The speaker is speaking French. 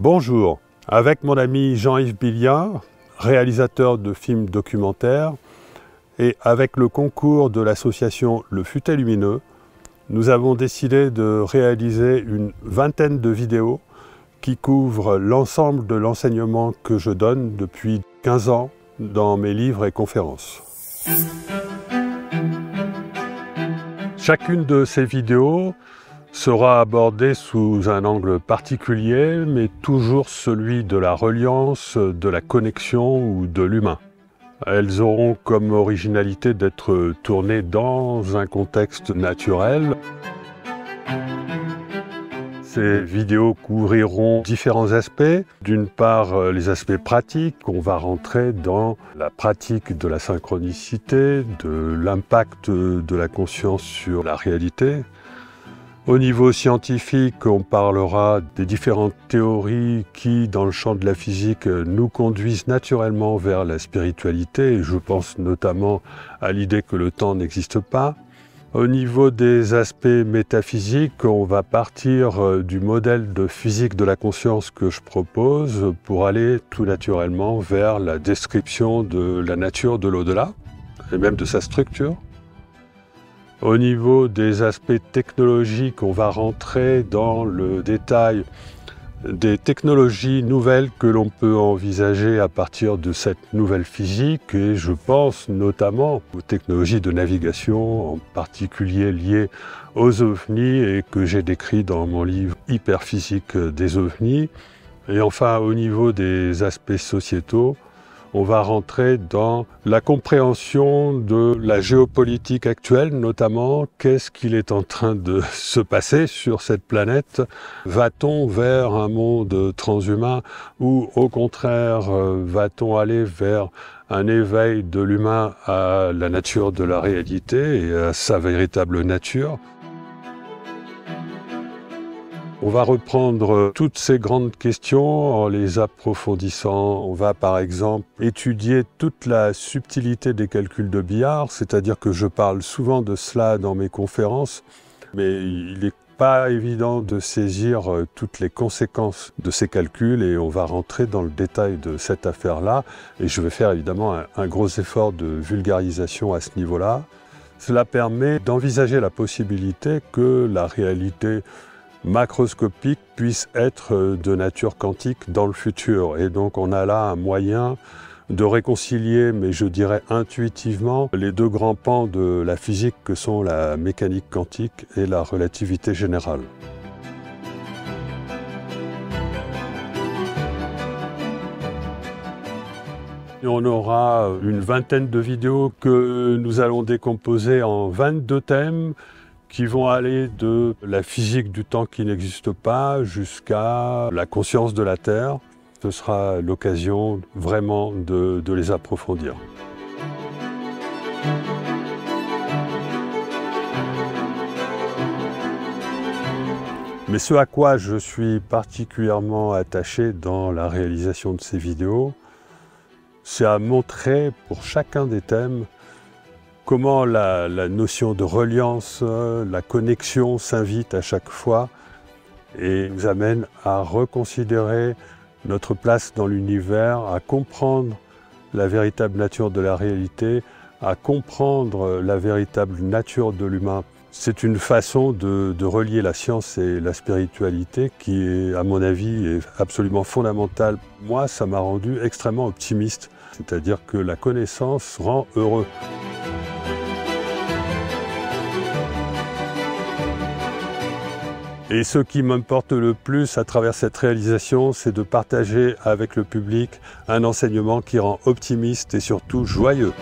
Bonjour, avec mon ami Jean-Yves Billiard, réalisateur de films documentaires, et avec le concours de l'association Le Futet Lumineux, nous avons décidé de réaliser une vingtaine de vidéos qui couvrent l'ensemble de l'enseignement que je donne depuis 15 ans dans mes livres et conférences. Chacune de ces vidéos sera abordée sous un angle particulier, mais toujours celui de la reliance, de la connexion ou de l'humain. Elles auront comme originalité d'être tournées dans un contexte naturel. Ces vidéos couvriront différents aspects. D'une part, les aspects pratiques. On va rentrer dans la pratique de la synchronicité, de l'impact de la conscience sur la réalité. Au niveau scientifique, on parlera des différentes théories qui, dans le champ de la physique, nous conduisent naturellement vers la spiritualité. Et je pense notamment à l'idée que le temps n'existe pas. Au niveau des aspects métaphysiques, on va partir du modèle de physique de la conscience que je propose pour aller tout naturellement vers la description de la nature de l'au-delà et même de sa structure. Au niveau des aspects technologiques, on va rentrer dans le détail des technologies nouvelles que l'on peut envisager à partir de cette nouvelle physique, et je pense notamment aux technologies de navigation, en particulier liées aux ovnis et que j'ai décrit dans mon livre Hyperphysique des ovnis. Et enfin, au niveau des aspects sociétaux, on va rentrer dans la compréhension de la géopolitique actuelle, notamment qu'est-ce qu'il est en train de se passer sur cette planète. Va-t-on vers un monde transhumain ou au contraire va-t-on aller vers un éveil de l'humain à la nature de la réalité et à sa véritable nature ? On va reprendre toutes ces grandes questions en les approfondissant. On va par exemple étudier toute la subtilité des calculs de Billard, c'est-à-dire que je parle souvent de cela dans mes conférences, mais il n'est pas évident de saisir toutes les conséquences de ces calculs et on va rentrer dans le détail de cette affaire-là et je vais faire évidemment un gros effort de vulgarisation à ce niveau-là. Cela permet d'envisager la possibilité que la réalité macroscopique puisse être de nature quantique dans le futur. Et donc on a là un moyen de réconcilier, mais je dirais intuitivement, les deux grands pans de la physique que sont la mécanique quantique et la relativité générale. Et on aura une vingtaine de vidéos que nous allons décomposer en 22 thèmes qui vont aller de la physique du temps qui n'existe pas jusqu'à la conscience de la Terre. Ce sera l'occasion vraiment de les approfondir. Mais ce à quoi je suis particulièrement attaché dans la réalisation de ces vidéos, c'est à montrer pour chacun des thèmes comment la notion de reliance, la connexion s'invite à chaque fois et nous amène à reconsidérer notre place dans l'univers, à comprendre la véritable nature de la réalité, à comprendre la véritable nature de l'humain. C'est une façon de relier la science et la spiritualité qui est, à mon avis, est absolument fondamentale. Moi, ça m'a rendu extrêmement optimiste, c'est-à-dire que la connaissance rend heureux. Et ce qui m'importe le plus à travers cette réalisation, c'est de partager avec le public un enseignement qui rend optimiste et surtout joyeux.